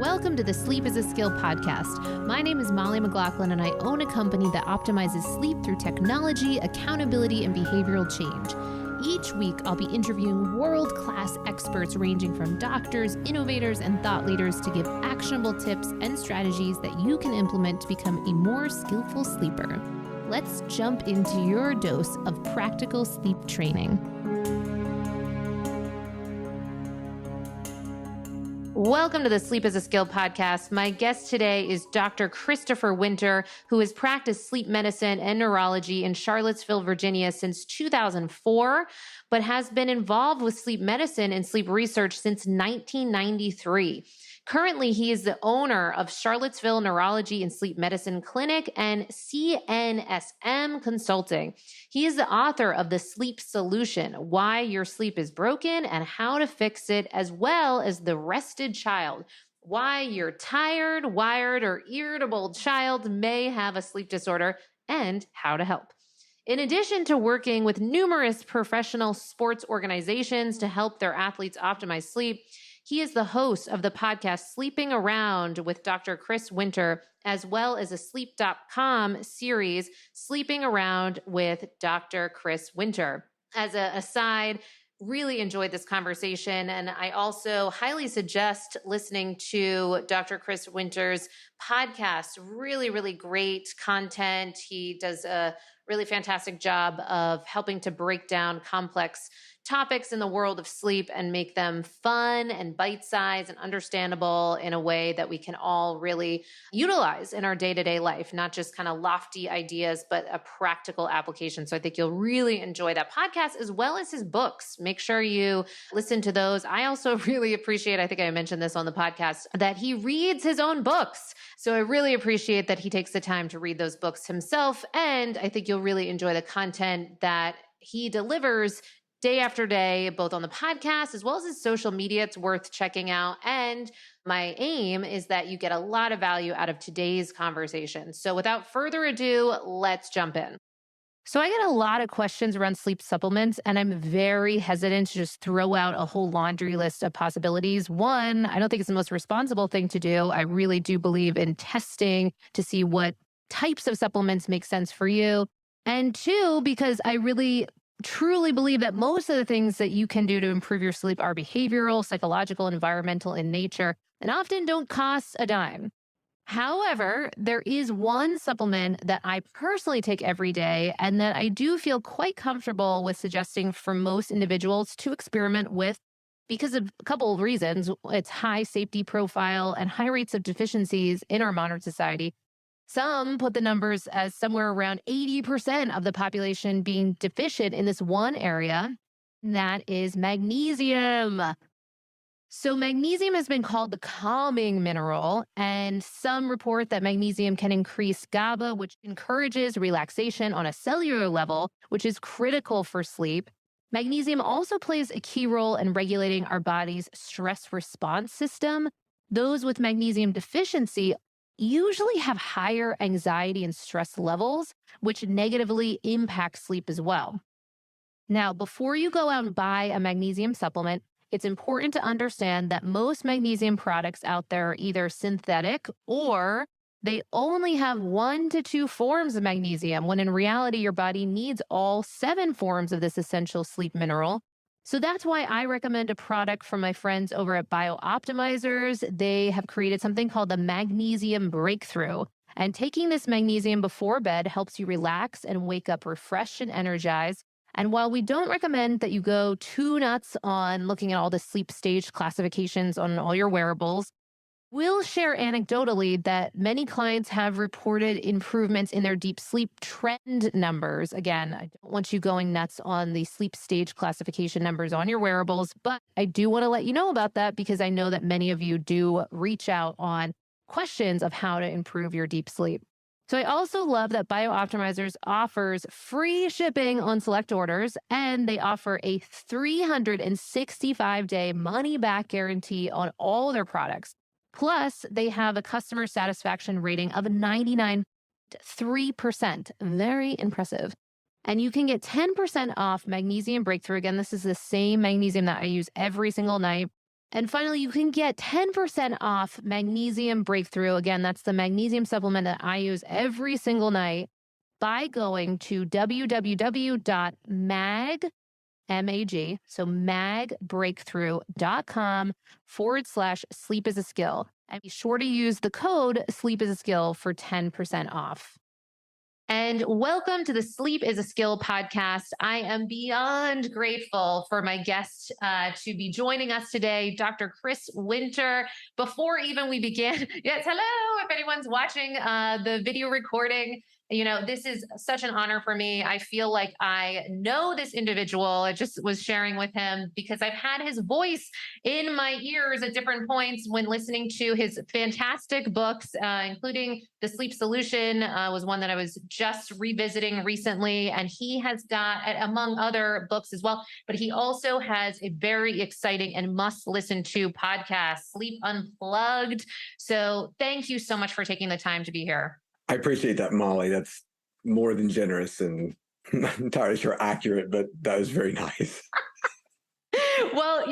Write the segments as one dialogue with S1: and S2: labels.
S1: Welcome to the Sleep is a Skill podcast. My name is Molly McLaughlin, and I own a company that optimizes sleep through technology, accountability, and behavioral change. Each week, I'll be interviewing world-class experts ranging from doctors, innovators, and thought leaders to give actionable tips and strategies that you can implement to become a more skillful sleeper. Let's jump into your dose of practical sleep training. Welcome to the Sleep is a Skill podcast. My guest today is Dr. Christopher Winter, who has practiced sleep medicine and neurology in Charlottesville, Virginia since 2004, but has been involved with sleep medicine and sleep research since 1993. Currently, he is the owner of Charlottesville Neurology and Sleep Medicine Clinic and CNSM Consulting. He is the author of The Sleep Solution, Why Your Sleep is Broken and How to Fix It, as well as The Rested Child, Why Your Tired, Wired, or Irritable Child May Have a Sleep Disorder, and How to Help. In addition to working with numerous professional sports organizations to help their athletes optimize sleep, he is the host of the podcast Sleeping Around with Dr. Chris Winter, as well as a sleep.com series, Sleeping Around with Dr. Chris Winter. As an aside, really enjoyed this conversation, and I also highly suggest listening to Dr. Chris Winter's podcast. Really, really great content. He does a really fantastic job of helping to break down complex topics in the world of sleep and make them fun and bite-sized and understandable in a way that we can all really utilize in our day-to-day life, not just kind of lofty ideas, but a practical application. So I think you'll really enjoy that podcast as well as his books. Make sure you listen to those. I also really appreciate, I think I mentioned this on the podcast, that he reads his own books. So I really appreciate that he takes the time to read those books himself. And I think you'll really enjoy the content that he delivers day after day, both on the podcast as well as his social media. It's worth checking out. And my aim is that you get a lot of value out of today's conversation. So without further ado, let's jump in. So I get a lot of questions around sleep supplements, and I'm very hesitant to just throw out a whole laundry list of possibilities. One, I don't think it's the most responsible thing to do. I really do believe in testing to see what types of supplements make sense for you. And two, because I really truly believe that most of the things that you can do to improve your sleep are behavioral, psychological, environmental in nature, and often don't cost a dime. However, there is one supplement that I personally take every day and that I do feel quite comfortable with suggesting for most individuals to experiment with because of a couple of reasons. Its high safety profile and high rates of deficiencies in our modern society. Some put the numbers as somewhere around 80% of the population being deficient in this one area, and that is magnesium. So magnesium has been called the calming mineral, and some report that magnesium can increase GABA, which encourages relaxation on a cellular level, which is critical for sleep. Magnesium also plays a key role in regulating our body's stress response system. Those with magnesium deficiency usually have higher anxiety and stress levels, which negatively impact sleep as well. Now, before you go out and buy a magnesium supplement, it's important to understand that most magnesium products out there are either synthetic or they only have 1 to 2 forms of magnesium, when in reality, your body needs all 7 forms of this essential sleep mineral. So that's why I recommend a product from my friends over at BioOptimizers. They have created something called the Magnesium Breakthrough. And taking this magnesium before bed helps you relax and wake up refreshed and energized. And while we don't recommend that you go too nuts on looking at all the sleep stage classifications on all your wearables, we'll share anecdotally that many clients have reported improvements in their deep sleep trend numbers. Again, I don't want you going nuts on the sleep stage classification numbers on your wearables, but I do want to let you know about that because I know that many of you do reach out on questions of how to improve your deep sleep. So I also love that BioOptimizers offers free shipping on select orders, and they offer a 365-day money-back guarantee on all their products. Plus, they have a customer satisfaction rating of 99.3%. Very impressive. And you can get 10% off Magnesium Breakthrough. Again, this is the same magnesium that I use every single night. And finally, you can get 10% off Magnesium Breakthrough. Again, that's the magnesium supplement that I use every single night by going to so magbreakthrough.com/sleep is a skill. And be sure to use the code sleep is a skill for 10% off. And welcome to the Sleep is a Skill podcast. I am beyond grateful for my guest to be joining us today, Dr. Chris Winter. Before even we begin, yes, hello, if anyone's watching the video recording. This is such an honor for me. I feel like I know this individual. I just was sharing with him because I've had his voice in my ears at different points when listening to his fantastic books, including The Sleep Solution was one that I was just revisiting recently. And he has got, among other books as well, but he also has a very exciting and must listen to podcast, Sleep Unplugged. So thank you so much for taking the time to be here.
S2: I appreciate that, Molly. That's more than generous and I'm not entirely sure accurate, but that was very nice.
S1: Well,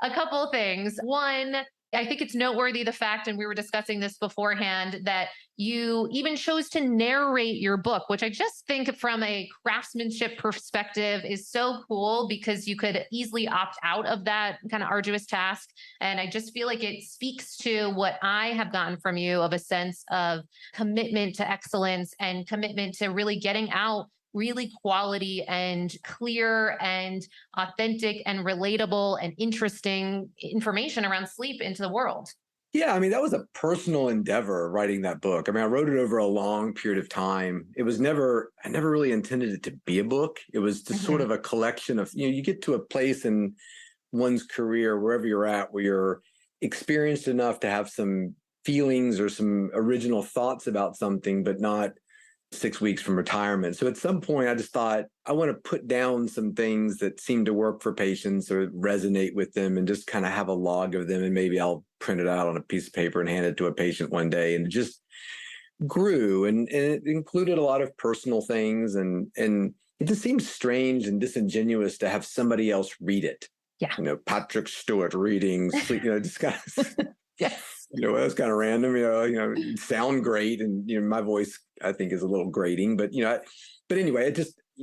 S1: a couple of things. One, I think it's noteworthy the fact, and we were discussing this beforehand, that you even chose to narrate your book, which I just think from a craftsmanship perspective is so cool because you could easily opt out of that kind of arduous task. And I just feel like it speaks to what I have gotten from you of a sense of commitment to excellence and commitment to really getting out really quality and clear and authentic and relatable and interesting information around sleep into the world.
S2: Yeah, I mean, that was a personal endeavor writing that book. I mean, I wrote it over a long period of time. I never really intended it to be a book. It was just sort of a collection of, you get to a place in one's career, wherever you're at, where you're experienced enough to have some feelings or some original thoughts about something, but not 6 weeks from retirement. So at some point, I just thought, I want to put down some things that seem to work for patients or resonate with them and just kind of have a log of them. And maybe I'll print it out on a piece of paper and hand it to a patient one day. And it just grew. And it included a lot of personal things. And it just seems strange and disingenuous to have somebody else read it.
S1: Yeah.
S2: Patrick Stewart reading, just kind of,
S1: yes.
S2: That's kind of random, sound great. And, my voice, I think, is a little grating, but anyway,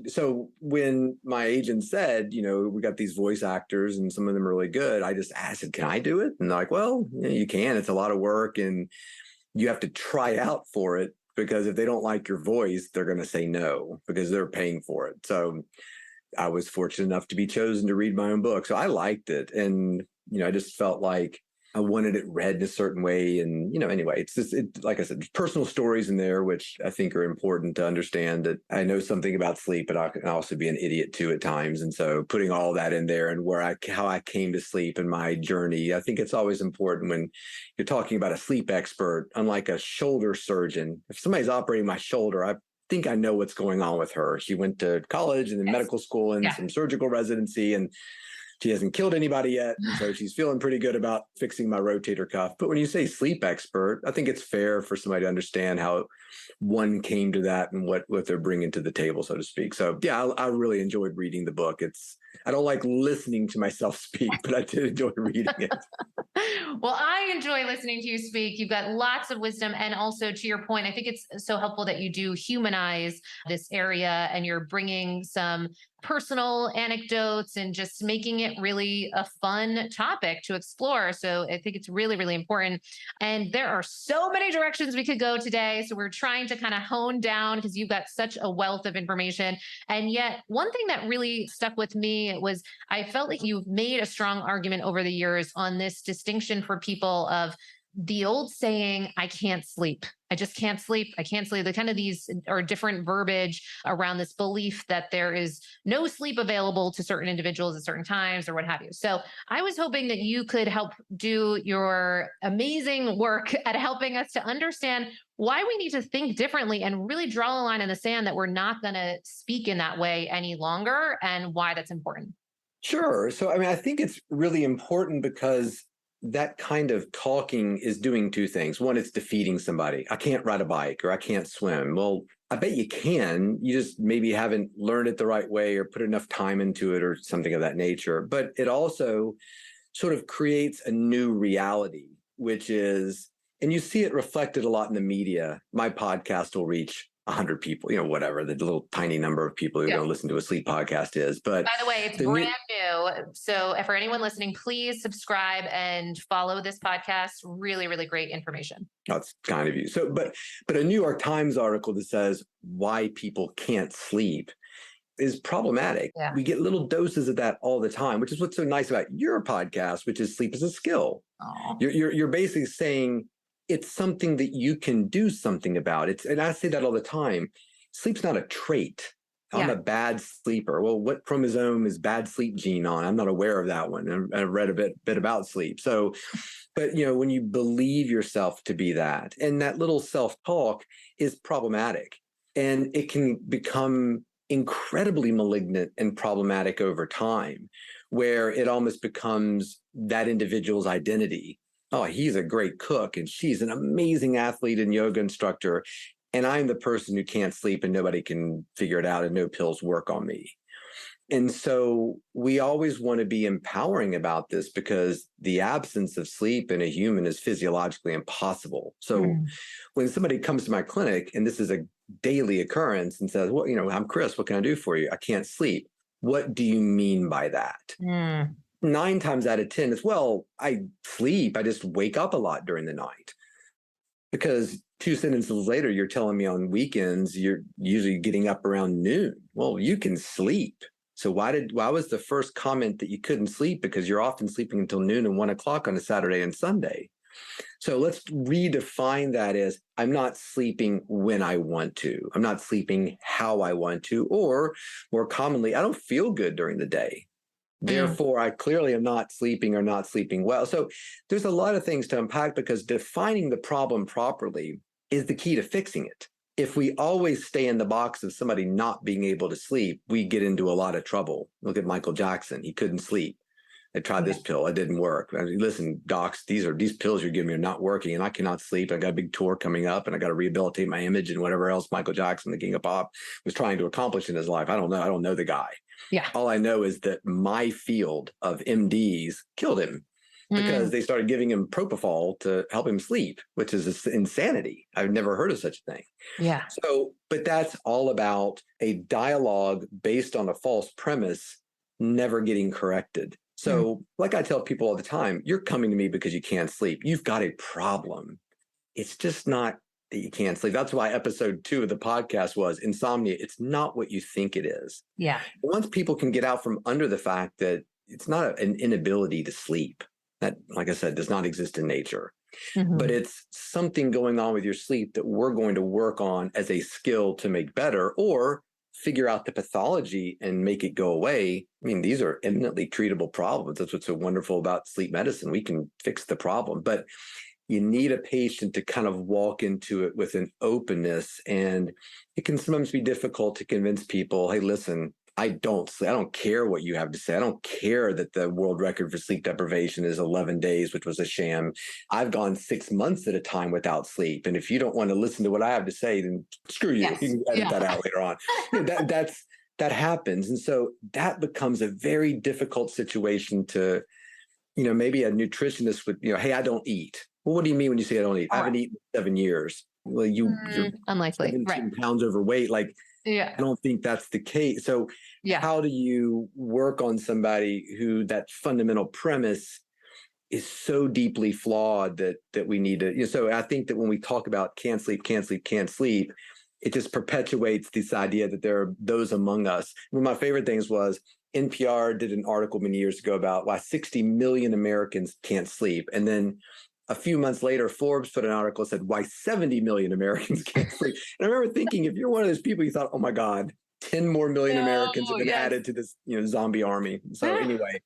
S2: so when my agent said, we got these voice actors and some of them are really good, I said, can I do it? And they're like, well, you can. It's a lot of work and you have to try out for it because if they don't like your voice, they're going to say no because they're paying for it. So I was fortunate enough to be chosen to read my own book. So I liked it. And, I just felt like I wanted it read in a certain way. And, anyway, it's just, like I said, there's personal stories in there, which I think are important to understand that I know something about sleep, but I can also be an idiot too at times. And so putting all that in there and how I came to sleep and my journey, I think it's always important when you're talking about a sleep expert, unlike a shoulder surgeon. If somebody's operating my shoulder, I think I know what's going on with her. She went to college and then medical school and some surgical residency, and she hasn't killed anybody yet. And so she's feeling pretty good about fixing my rotator cuff. But when you say sleep expert, I think it's fair for somebody to understand how one came to that and what they're bringing to the table, so to speak. So yeah, I really enjoyed reading the book. I don't like listening to myself speak, but I did enjoy reading it.
S1: Well, I enjoy listening to you speak. You've got lots of wisdom. And also to your point, I think it's so helpful that you do humanize this area and you're bringing some personal anecdotes and just making it really a fun topic to explore. So I think it's really, really important. And there are so many directions we could go today. So we're trying to kind of hone down because you've got such a wealth of information. And yet one thing that really stuck with me was I felt like you've made a strong argument over the years on this distinction for people of the old saying, I can't sleep. I just can't sleep. I can't sleep. The kind of these are different verbiage around this belief that there is no sleep available to certain individuals at certain times or what have you. So I was hoping that you could help do your amazing work at helping us to understand why we need to think differently and really draw a line in the sand that we're not going to speak in that way any longer and why that's important.
S2: Sure. So, I think it's really important because that kind of talking is doing two things. One, it's defeating somebody. I can't ride a bike or I can't swim. Well, I bet you can. You just maybe haven't learned it the right way or put enough time into it or something of that nature. But it also sort of creates a new reality, which is, and you see it reflected a lot in the media. My podcast will reach 100 people, whatever the little tiny number of people who are going to listen to a sleep podcast is. But
S1: by the way, it's brand new. So for anyone listening, please subscribe and follow this podcast. Really, really great information.
S2: That's kind of you. So, but a New York Times article that says why people can't sleep is problematic.
S1: Yeah.
S2: We get little doses of that all the time, which is what's so nice about your podcast, which is Sleep is a Skill. You're basically saying it's something that you can do something about. And I say that all the time. Sleep's not a trait. I'm a bad sleeper. Well, what chromosome is bad sleep gene on? I'm not aware of that one. I've read a bit about sleep. So, but when you believe yourself to be that, and that little self-talk is problematic, and it can become incredibly malignant and problematic over time, where it almost becomes that individual's identity. Oh, he's a great cook and she's an amazing athlete and yoga instructor, and I'm the person who can't sleep and nobody can figure it out and no pills work on me. And so we always want to be empowering about this, because the absence of sleep in a human is physiologically impossible. So when somebody comes to my clinic, and this is a daily occurrence, and says, well, I'm Chris, what can I do for you? I can't sleep. What do you mean by that? 9 times out of 10 is, well, I sleep. I just wake up a lot during the night. Because 2 sentences later, you're telling me on weekends, you're usually getting up around noon. Well, you can sleep. So why was the first comment that you couldn't sleep? Because you're often sleeping until noon and 1 o'clock on a Saturday and Sunday. So let's redefine that as, I'm not sleeping when I want to. I'm not sleeping how I want to, or more commonly, I don't feel good during the day. Therefore, I clearly am not sleeping or not sleeping well. So there's a lot of things to unpack, because defining the problem properly is the key to fixing it. If we always stay in the box of somebody not being able to sleep, we get into a lot of trouble. Look at Michael Jackson. He couldn't sleep. I tried this pill. It didn't work. I mean, listen, docs, these pills you're giving me are not working, and I cannot sleep. I got a big tour coming up, and I got to rehabilitate my image and whatever else Michael Jackson, the king of pop, was trying to accomplish in his life. I don't know. I don't know the guy.
S1: Yeah.
S2: All I know is that my field of MDs killed him, because they started giving him propofol to help him sleep, which is insanity. I've never heard of such a thing.
S1: Yeah.
S2: So, but that's all about a dialogue based on a false premise, never getting corrected. So like I tell people all the time, you're coming to me because you can't sleep. You've got a problem. It's just not that you can't sleep. That's why episode 2 of the podcast was insomnia. It's not what you think it is.
S1: Yeah.
S2: Once people can get out from under the fact that it's not an inability to sleep, that, like I said, does not exist in nature, but it's something going on with your sleep that we're going to work on as a skill to make better, or figure out the pathology and make it go away. I mean, these are eminently treatable problems. That's what's so wonderful about sleep medicine. We can fix the problem, but you need a patient to kind of walk into it with an openness. And it can sometimes be difficult to convince people, hey, listen, I don't care what you have to say. I don't care that the world record for sleep deprivation is 11 days, which was a sham. I've gone 6 months at a time without sleep. And if you don't want to listen to what I have to say, then screw you.
S1: Yes.
S2: You can edit that out later on. That happens. And so that becomes a very difficult situation to, maybe a nutritionist would, hey, I don't eat. Well, what do you mean when you say I don't eat? I haven't eaten in 7 years. Well, you're
S1: unlikely.
S2: 17 pounds overweight. Like, I don't think that's the case. So how do you work on somebody who that fundamental premise is so deeply flawed that we need to, so I think that when we talk about can't sleep, it just perpetuates this idea that there are those among us. One of my favorite things was NPR did an article many years ago about why 60 million Americans can't sleep. And then a few months later, Forbes put an article that said why 70 million Americans can't sleep. And I remember thinking, if you're one of those people, you thought, oh my God, 10 more million Americans have been added to this, zombie army. So anyway,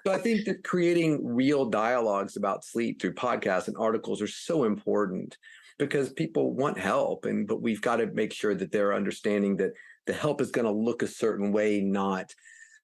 S2: so I think that creating real dialogues about sleep through podcasts and articles are so important, because people want help, but we've got to make sure that they're understanding that the help is going to look a certain way, not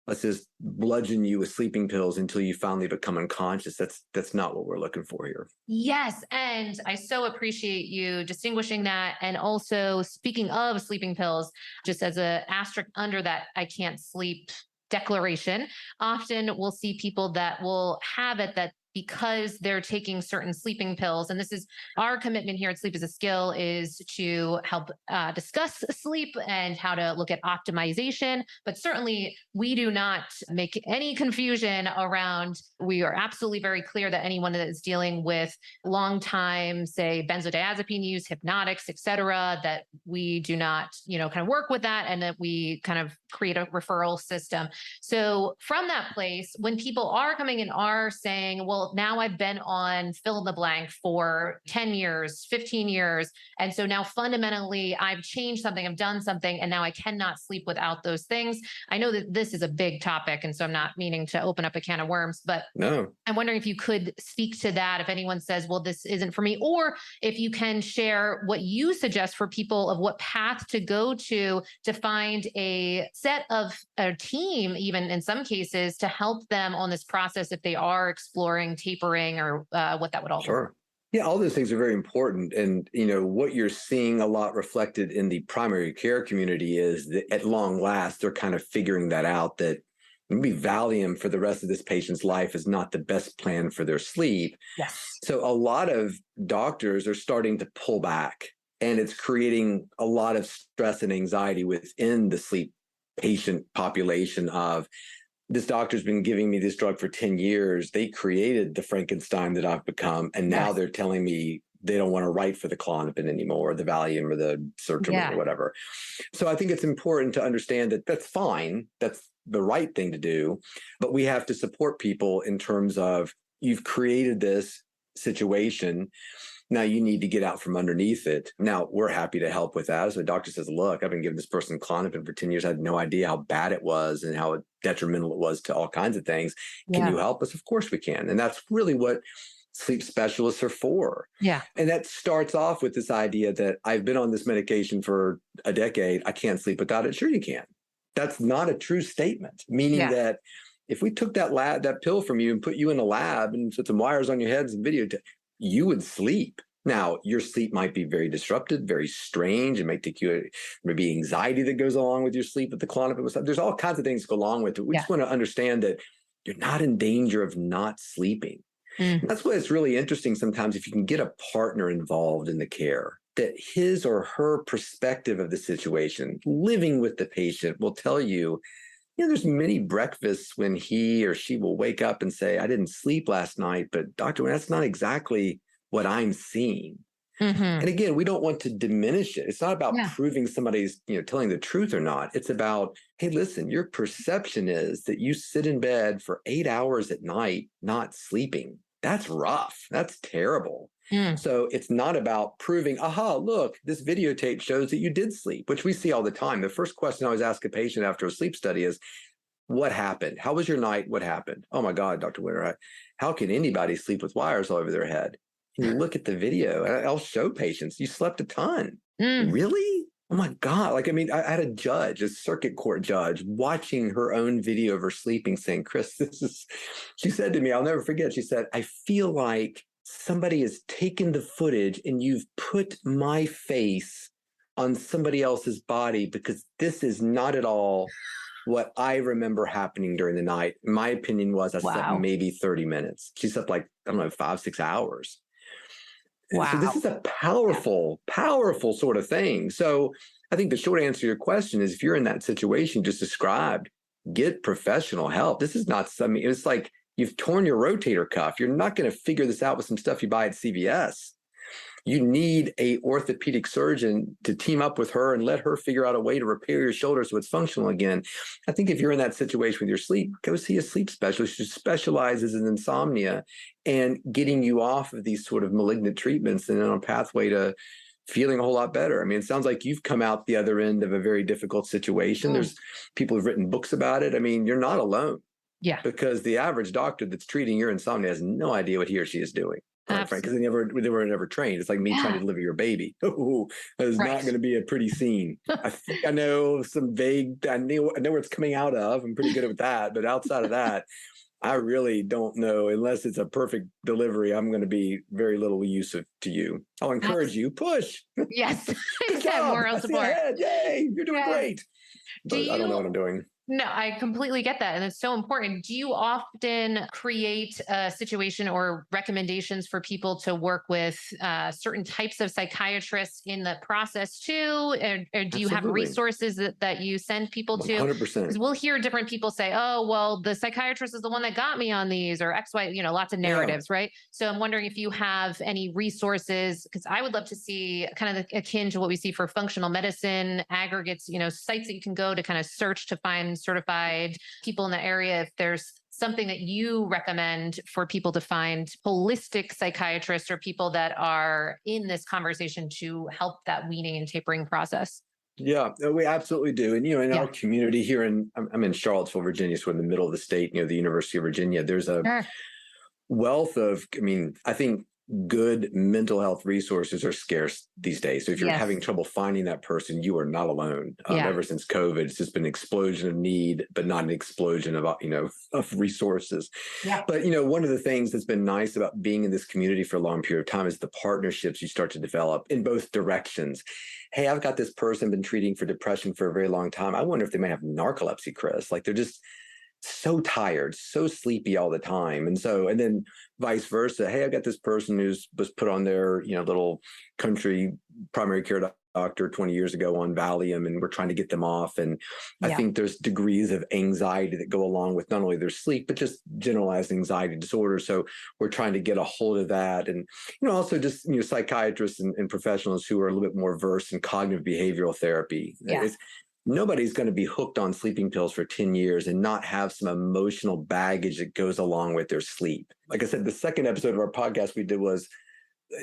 S2: let's just bludgeon you with sleeping pills until you finally become unconscious. That's not what we're looking for here.
S1: Yes. And I so appreciate you distinguishing that. And also, speaking of sleeping pills, just as an asterisk under that, I can't sleep declaration. Often we'll see people that will have it that because they're taking certain sleeping pills, and this is our commitment here at Sleep is a Skill, is to help discuss sleep and how to look at optimization. But certainly we do not make any confusion around, we are absolutely very clear that anyone that is dealing with long time, say benzodiazepine use, hypnotics, et cetera, that we do not, kind of work with that, and that we kind of create a referral system. So from that place, when people are coming and are saying, well, now I've been on fill in the blank for 10 years, 15 years. And so now fundamentally I've changed something, I've done something, and now I cannot sleep without those things. I know that this is a big topic, and so I'm not meaning to open up a can of worms, but
S2: No.
S1: I'm wondering if you could speak to that. If anyone says, well, this isn't for me, or if you can share what you suggest for people of what path to go to find a set of a team, even in some cases, to help them on this process if they are exploring tapering or what that would all look like.
S2: Sure. Yeah, all those things are very important. And, what you're seeing a lot reflected in the primary care community is that at long last, they're kind of figuring that out, that maybe Valium for the rest of this patient's life is not the best plan for their sleep.
S1: Yes.
S2: So a lot of doctors are starting to pull back, and it's creating a lot of stress and anxiety within the sleep patient population of, this doctor's been giving me this drug for 10 years. They created the Frankenstein that I've become. And now they're telling me they don't want to write for the Klonopin anymore, or the Valium or the Sertraline or whatever. So I think it's important to understand that that's fine. That's the right thing to do. But we have to support people in terms of, you've created this situation. Now you need to get out from underneath it. Now we're happy to help with that. So the doctor says, look, I've been giving this person Klonopin for 10 years. I had no idea how bad it was and how detrimental it was to all kinds of things. Can you help us? Of course we can. And that's really what sleep specialists are for.
S1: Yeah.
S2: And that starts off with this idea that I've been on this medication for a decade. I can't sleep without it. Sure you can. That's not a true statement, meaning that if we took that pill from you and put you in a lab and put some wires on your heads and video, you would sleep. Now, your sleep might be very disrupted, very strange. It might take you, maybe anxiety that goes along with your sleep with the Klonopin. There's all kinds of things that go along with it. We just want to understand that you're not in danger of not sleeping. Mm-hmm. That's why it's really interesting sometimes if you can get a partner involved in the care, that his or her perspective of the situation, living with the patient, will tell you, there's many breakfasts when he or she will wake up and say, I didn't sleep last night, but doctor, that's not exactly what I'm seeing. Mm-hmm. And again, we don't want to diminish it. It's not about proving somebody's, telling the truth or not. It's about, hey, listen, your perception is that you sit in bed for 8 hours at night, not sleeping. That's rough. That's terrible. Mm. So it's not about proving, aha, look, this videotape shows that you did sleep, which we see all the time. The first question I always ask a patient after a sleep study is, what happened? How was your night? What happened? Oh my God, Dr. Winter, how can anybody sleep with wires all over their head? And you look at the video, and I'll show patients, you slept a ton. Really? Oh my God. I had a judge, a circuit court judge, watching her own video of her sleeping saying, Chris, she said to me, I'll never forget, she said, I feel like somebody has taken the footage and you've put my face on somebody else's body, because this is not at all what I remember happening during the night. My opinion was I slept maybe 30 minutes. She slept 5-6 hours. Wow. So this is a powerful, powerful sort of thing. So I think the short answer to your question is, if you're in that situation you just described, get professional help. This is not something, it's like you've torn your rotator cuff. You're not going to figure this out with some stuff you buy at CVS. You need a orthopedic surgeon to team up with her and let her figure out a way to repair your shoulder so it's functional again. I think if you're in that situation with your sleep, go see a sleep specialist who specializes in insomnia and getting you off of these sort of malignant treatments and on a pathway to feeling a whole lot better. It sounds like you've come out the other end of a very difficult situation. There's people who've written books about it. You're not alone. Yeah. Because the average doctor that's treating your insomnia has no idea what he or she is doing. Because they were never trained. It's like me trying to deliver your baby. Oh, that is not going to be a pretty scene. I think I know some vague. I know where it's coming out of. I'm pretty good at that. But outside of that, I really don't know. Unless it's a perfect delivery, I'm going to be very little use to you. I'll encourage you. Push.
S1: Yes. Moral support.
S2: Yay! You're doing great. But I don't know what I'm doing.
S1: No, I completely get that. And it's so important. Do you often create a situation or recommendations for people to work with certain types of psychiatrists in the process too? Or do you have
S2: Absolutely.
S1: resources that you send people to?
S2: 100%.
S1: Because we'll hear different people say, oh, well, the psychiatrist is the one that got me on these or X, Y, lots of
S2: Yeah.
S1: narratives, right? So I'm wondering if you have any resources, because I would love to see kind of akin to what we see for functional medicine aggregates, sites that you can go to kind of search to find certified people in the area. If there's something that you recommend for people to find holistic psychiatrists or people that are in this conversation to help that weaning and tapering process.
S2: Yeah, no, we absolutely do. And, in our
S1: Yeah.
S2: community here I'm in Charlottesville, Virginia, so in the middle of the state, the University of Virginia, there's a
S1: Sure.
S2: wealth of, I think good mental health resources are scarce these days. So if you're having
S1: Yes.
S2: trouble finding that person, you are not alone.
S1: Yeah.
S2: Ever since COVID, it's just been an explosion of need, but not an explosion of, of resources.
S1: Yeah.
S2: But, one of the things that's been nice about being in this community for a long period of time is the partnerships you start to develop in both directions. Hey, I've got this person been treating for depression for a very long time. I wonder if they may have narcolepsy, Chris. Like they're just so tired, so sleepy all the time. And then vice versa. Hey, I've got this person was put on their, little country primary care doctor 20 years ago on Valium, and we're trying to get them off. And I think there's degrees of anxiety that go along with not only their sleep, but just generalized anxiety disorder. So we're trying to get a hold of that. And, also just, psychiatrists and professionals who are a little bit more versed in cognitive behavioral therapy.
S1: Yeah.
S2: Nobody's going to be hooked on sleeping pills for 10 years and not have some emotional baggage that goes along with their sleep. Like I said, the second episode of our podcast we did was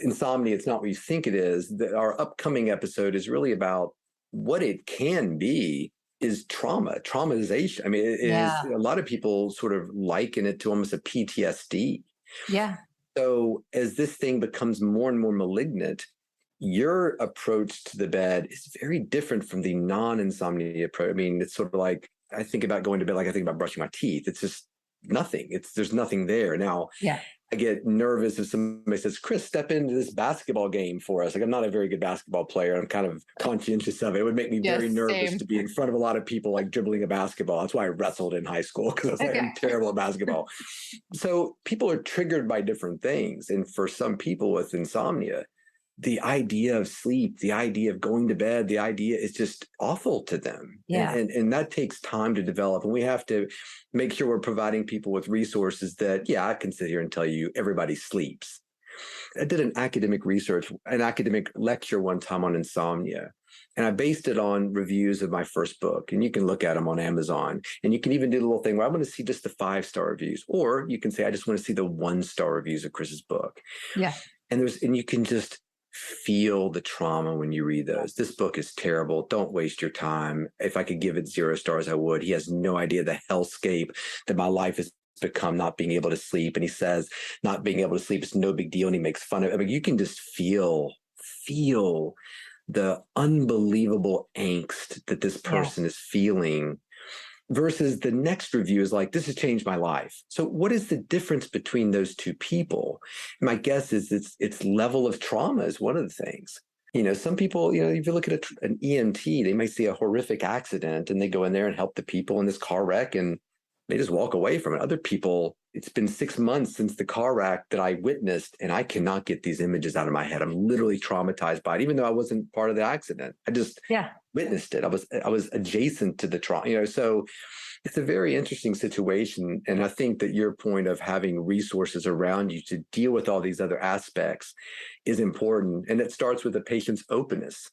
S2: insomnia. It's not what you think it is. Our upcoming episode is really about what it can be is traumatization. It is, a lot of people sort of liken it to almost a PTSD.
S1: Yeah.
S2: So as this thing becomes more and more malignant, your approach to the bed is very different from the non-insomnia approach. It's sort of like I think about going to bed like I think about brushing my teeth. It's just nothing. There's nothing there. Now,
S1: Yeah.
S2: I get nervous if somebody says, Chris, step into this basketball game for us. Like, I'm not a very good basketball player. I'm kind of conscientious of it. It would make me very nervous to be in front of a lot of people, like dribbling a basketball. That's why I wrestled in high school, because I was like, I'm terrible at basketball. So people are triggered by different things. And for some people with insomnia, the idea of sleep, the idea of going to bed, the idea is just awful to them.
S1: Yeah.
S2: And that takes time to develop. And we have to make sure we're providing people with resources that, I can sit here and tell you everybody sleeps. I did an academic lecture one time on insomnia. And I based it on reviews of my first book. And you can look at them on Amazon. And you can even do the little thing where I want to see just the 5-star reviews. Or you can say, I just want to see the 1-star reviews of Chris's book.
S1: Yeah.
S2: And you can just feel the trauma when you read those. This book is terrible. Don't waste your time. If I could give it 0 stars, I would. He has no idea the hellscape that my life has become, not being able to sleep. And he says not being able to sleep is no big deal. And he makes fun of it. You can just feel the unbelievable angst that this person is feeling. Versus the next review is like, this has changed my life. So what is the difference between those two people? My guess is it's level of trauma is one of the things. Some people, if you look at an EMT, they might see a horrific accident and they go in there and help the people in this car wreck and they just walk away from it. Other people, it's been 6 months since the car wreck that I witnessed and I cannot get these images out of my head. I'm literally traumatized by it, even though I wasn't part of the accident. I just witnessed it. I was adjacent to the trauma, so it's a very interesting situation. And I think that your point of having resources around you to deal with all these other aspects is important. And it starts with the patient's openness.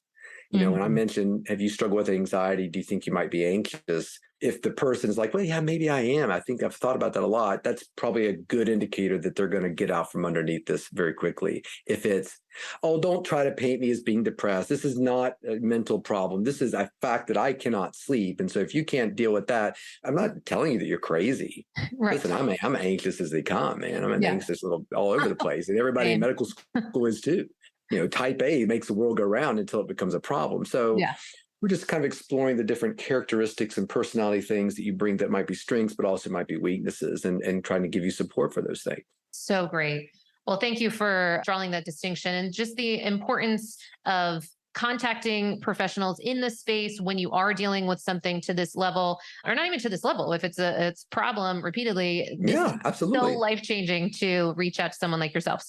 S2: When I mentioned, have you struggled with anxiety? Do you think you might be anxious? If the person is like, well, yeah, maybe I am. I think I've thought about that a lot. That's probably a good indicator that they're going to get out from underneath this very quickly. If it's, oh, don't try to paint me as being depressed. This is not a mental problem. This is a fact that I cannot sleep. And so if you can't deal with that, I'm not telling you that you're crazy.
S1: Right.
S2: Listen, I'm anxious as they come, man. I'm an anxious little all over the place. And everybody in medical school is too. Type A makes the world go round until it becomes a problem. So we're just kind of exploring the different characteristics and personality things that you bring that might be strengths, but also might be weaknesses, and trying to give you support for those things.
S1: So great. Well, thank you for drawing that distinction and just the importance of contacting professionals in the space when you are dealing with something to this level, or not even to this level. If it's a problem repeatedly, this is
S2: Yeah,
S1: so
S2: absolutely.
S1: life-changing to reach out to someone like yourself.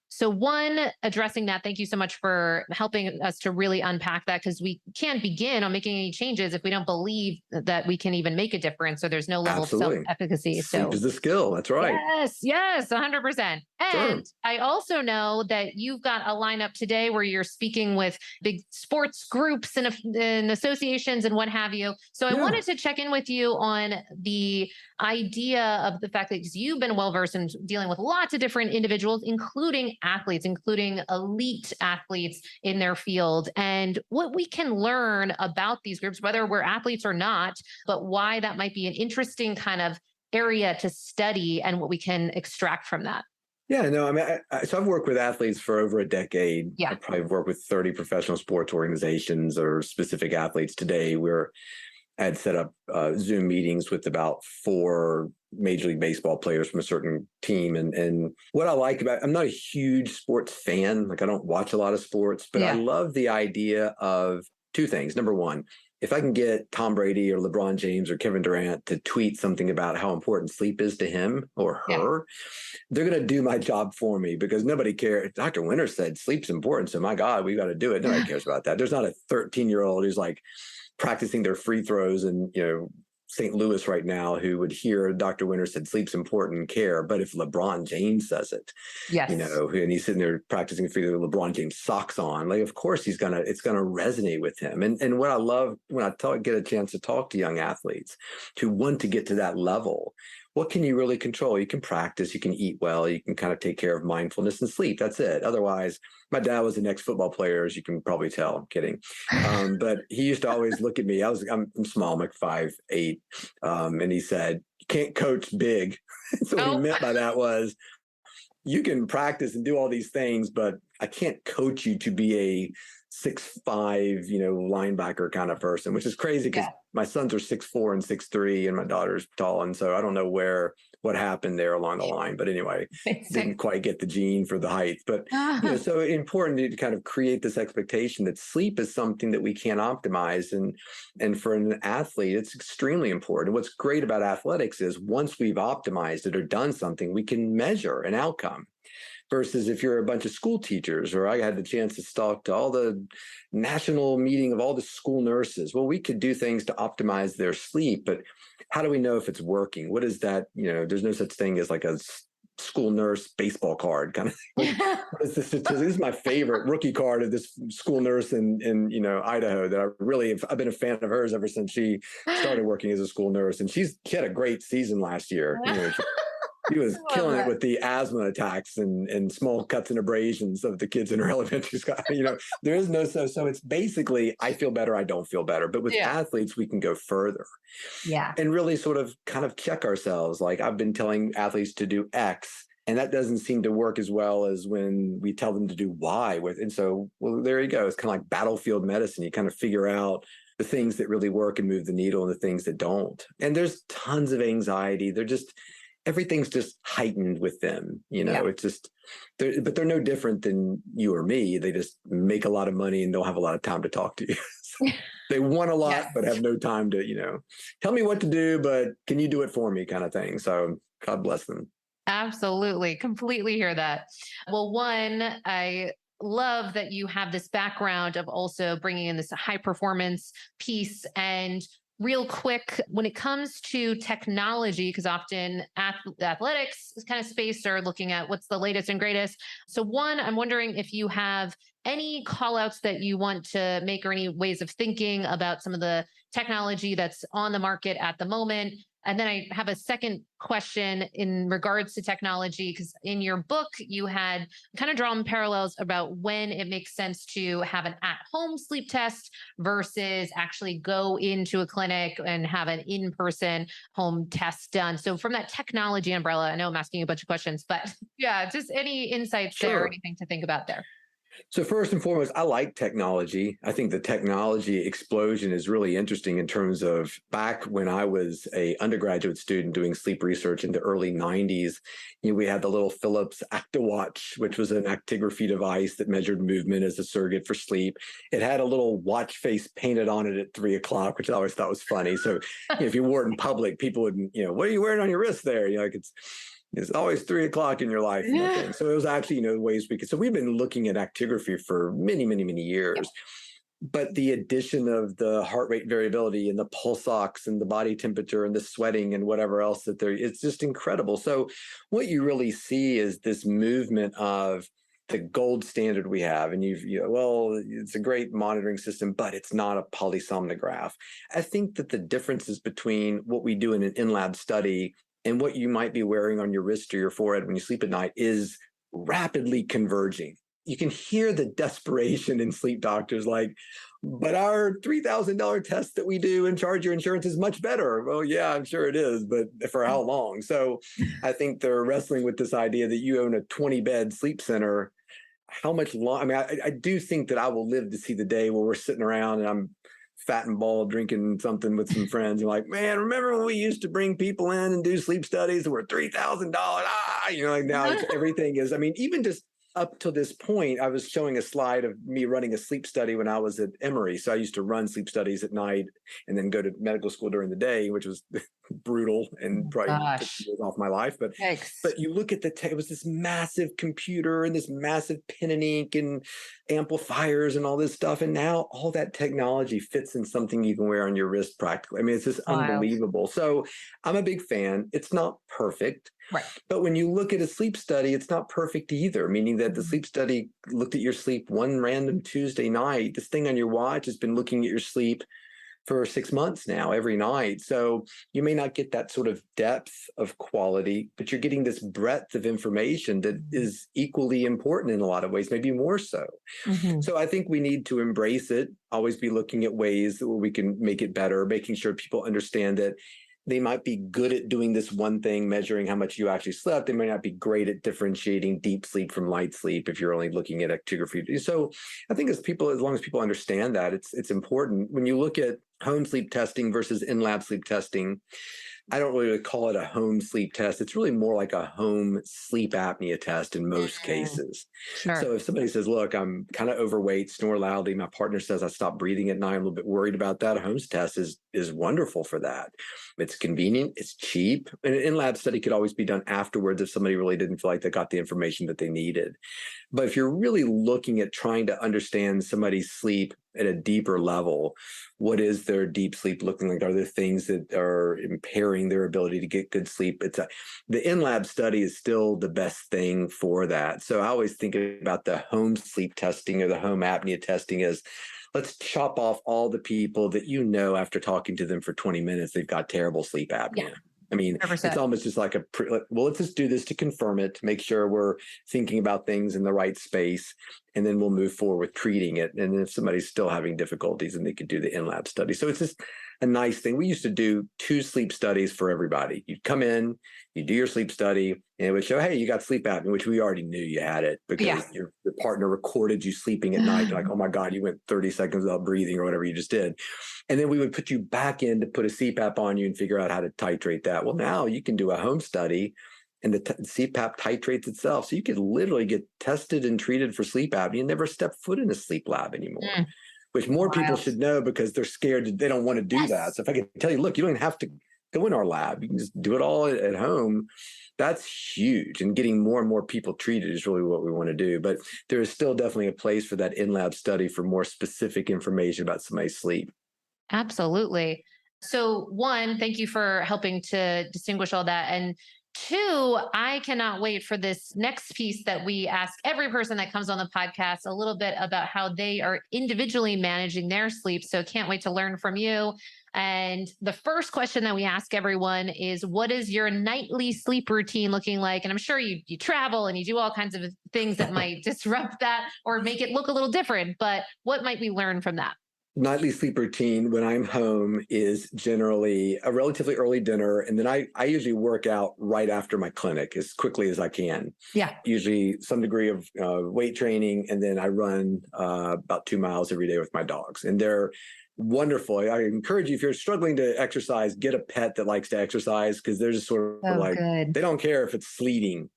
S1: So one, addressing that, thank you so much for helping us to really unpack that, because we can't begin on making any changes if we don't believe that we can even make a difference, or there's no level of
S2: Absolutely.
S1: self-efficacy.
S2: Sleep
S1: So
S2: is the skill. That's right.
S1: yes, 100%. And
S2: Sure.
S1: I also know that you've got a lineup today where you're speaking with big sports groups and associations and what have you. So I
S2: Yeah.
S1: wanted to check in with you on the idea of the fact that, because you've been well versed in dealing with lots of different individuals, including athletes, including elite athletes in their field, and what we can learn about these groups, whether we're athletes or not, but why that might be an interesting kind of area to study and what we can extract from that.
S2: Yeah, no, I mean, so I've worked with athletes for over a decade.
S1: Yeah.
S2: I probably worked with 30 professional sports organizations or specific athletes today. I had set up Zoom meetings with about 4 Major League Baseball players from a certain team. And what I like about, I'm not a huge sports fan. Like, I don't watch a lot of sports, but I
S1: Yeah.
S2: love the idea of 2 things. Number one, if I can get Tom Brady or LeBron James or Kevin Durant to tweet something about how important sleep is to him or
S1: Yeah.
S2: her, they're going to do my job for me, because nobody cares. Dr. Winter said sleep's important. So my God, we got to do it. Nobody cares about that. There's not a 13-year-old who's like practicing their free throws in, St. Louis right now, who would hear Dr. Winter said sleep's important and care. But if LeBron James says it,
S1: Yes.
S2: and he's sitting there practicing free throw, LeBron James socks on, like, of course it's gonna resonate with him. And what I love when I get a chance to talk to young athletes who want to get to that level, what can you really control? You can practice, you can eat well, you can kind of take care of mindfulness and sleep. That's it. Otherwise, my dad was an ex-football player, as you can probably tell. I'm kidding. But he used to always look at me. I'm small, I'm like 5'8", and he said, "You can't coach big." So what he
S1: Oh,
S2: meant by that was, you can practice and do all these things, but I can't coach you to be a 6'5", linebacker kind of person, which is crazy because
S1: yeah.
S2: my sons are 6'4" and 6'3", and my daughter's tall. And so I don't know what happened there along the line. But anyway, didn't quite get the gene for the height. But, so important to kind of create this expectation that sleep is something that we can't optimize. And for an athlete, it's extremely important. What's great about athletics is once we've optimized it or done something, we can measure an outcome. Versus if you're a bunch of school teachers, or I had the chance to talk to all the national meeting of all the school nurses. Well, we could do things to optimize their sleep, but how do we know if it's working? What is that? There's no such thing as like a school nurse baseball card kind of thing. What is this? This is my favorite rookie card of this school nurse in Idaho that I've been a fan of hers ever since she started working as a school nurse. And she had a great season last year. He was killing it with the asthma attacks and small cuts and abrasions of the kids in her elementary school. There is no so it's basically, I feel better, I don't feel better. But with athletes, we can go further.
S1: Yeah.
S2: And really sort of kind of check ourselves. Like, I've been telling athletes to do X, and that doesn't seem to work as well as when we tell them to do Y and so, well, there you go. It's kind of like battlefield medicine. You kind of figure out the things that really work and move the needle and the things that don't. And there's tons of anxiety. Everything's just heightened with them. It's just, but they're no different than you or me. They just make a lot of money and don't have a lot of time to talk to you. So they want a lot, but have no time to, tell me what to do, but can you do it for me kind of thing. So God bless them.
S1: Absolutely. Completely hear that. Well, one, I love that you have this background of also bringing in this high performance piece. And real quick, when it comes to technology, because often athletics kind of space are looking at what's the latest and greatest. So one, I'm wondering if you have any call outs that you want to make, or any ways of thinking about some of the technology that's on the market at the moment. And then I have a second question in regards to technology, because in your book, you had kind of drawn parallels about when it makes sense to have an at-home sleep test versus actually go into a clinic and have an in-person home test done. So from that technology umbrella, I know I'm asking you a bunch of questions, but yeah, just any insights there, or
S2: Sure.
S1: anything to think about there.
S2: So first and foremost, I like technology. I think the technology explosion is really interesting in terms of back when I was a undergraduate student doing sleep research in the early 90s, we had the little Philips ActiWatch, which was an actigraphy device that measured movement as a surrogate for sleep. It had a little watch face painted on it at 3 o'clock, which I always thought was funny. So if you wore it in public, people would, what are you wearing on your wrist there? Like it's always 3 o'clock in your life.
S1: Yeah.
S2: So it was actually, ways we could. So we've been looking at actigraphy for many, many, many years. But the addition of the heart rate variability and the pulse ox and the body temperature and the sweating and whatever else that there, it's just incredible. So what you really see is this movement of the gold standard we have. And it's a great monitoring system, but it's not a polysomnograph. I think that the differences between what we do in an in-lab study and what you might be wearing on your wrist or your forehead when you sleep at night is rapidly converging. You can hear the desperation in sleep doctors like, but our $3,000 test that we do and charge your insurance is much better. Well, yeah, I'm sure it is, but for how long? So I think they're wrestling with this idea that you own a 20-bed sleep center. How much long? I mean, I do think that I will live to see the day where we're sitting around and I'm fat and bald drinking something with some friends. You're like, man, remember when we used to bring people in and do sleep studies that were $3,000? Like now everything is, even just up to this point, I was showing a slide of me running a sleep study when I was at Emory. So I used to run sleep studies at night and then go to medical school during the day, which was brutal and probably took years off my life. But you look at it was this massive computer and this massive pen and ink and amplifiers and all this stuff. And now all that technology fits in something you can wear on your wrist practically. It's just unbelievable. So I'm a big fan. It's not perfect.
S1: Right.
S2: But when you look at a sleep study, it's not perfect either, meaning that the sleep study looked at your sleep one random Tuesday night. This thing on your watch has been looking at your sleep for 6 months now, every night. So you may not get that sort of depth of quality, but you're getting this breadth of information that is equally important in a lot of ways, maybe more so. So I think we need to embrace it, always be looking at ways that we can make it better, making sure people understand that they might be good at doing this one thing, measuring how much you actually slept. They may not be great at differentiating deep sleep from light sleep if you're only looking at actigraphy. So I think as long as people understand that, it's important. When you look at home sleep testing versus in-lab sleep testing, I don't really call it a home sleep test. It's really more like a home sleep apnea test in most cases.
S1: Sure.
S2: So if somebody says, look, I'm kind of overweight, snore loudly, my partner says I stopped breathing at night, I'm a little bit worried about that, a home test is wonderful for that. It's convenient, it's cheap. And an in-lab study could always be done afterwards if somebody really didn't feel like they got the information that they needed. But if you're really looking at trying to understand somebody's sleep at a deeper level, what is their deep sleep looking like? Are there things that are impairing their ability to get good sleep? The in-lab study is still the best thing for that. So I always think about the home sleep testing or the home apnea testing as, let's chop off all the people that after talking to them for 20 minutes, they've got terrible sleep apnea. Yeah. 100%. It's almost just like let's just do this to confirm it, to make sure we're thinking about things in the right space, and then we'll move forward with treating it. And if somebody's still having difficulties, then they could do the in-lab study. So it's just a nice thing. We used to do 2 sleep studies for everybody. You'd come in, you do your sleep study, and it would show, hey, you got sleep apnea, which we already knew you had it because your partner recorded you sleeping at night. You're like, oh my God, you went 30 seconds without breathing or whatever you just did. And then we would put you back in to put a CPAP on you and figure out how to titrate that. Well, now you can do a home study and the CPAP titrates itself. So you could literally get tested and treated for sleep apnea and never step foot in a sleep lab anymore. Which more people should know because they're scared. They don't want to do that. So if I could tell you, look, you don't even have to go in our lab. You can just do it all at home. That's huge. And getting more and more people treated is really what we want to do. But there is still definitely a place for that in-lab study for more specific information about somebody's sleep.
S1: Absolutely. So 1, thank you for helping to distinguish all that. And 2, I cannot wait for this next piece that we ask every person that comes on the podcast a little bit about how they are individually managing their sleep. So can't wait to learn from you. And the first question that we ask everyone is, what is your nightly sleep routine looking like? And I'm sure you travel and you do all kinds of things that might disrupt that or make it look a little different, but what might we learn from that?
S2: nightly sleep routine when I'm home is generally a relatively early dinner. And then I usually work out right after my clinic as quickly as I can.
S1: Yeah.
S2: Usually some degree of weight training. And then I run about 2 miles every day with my dogs. And they're wonderful. I encourage you, if you're struggling to exercise, get a pet that likes to exercise, because they're just sort of
S1: So
S2: like,
S1: good.
S2: they don't care if it's sleeting.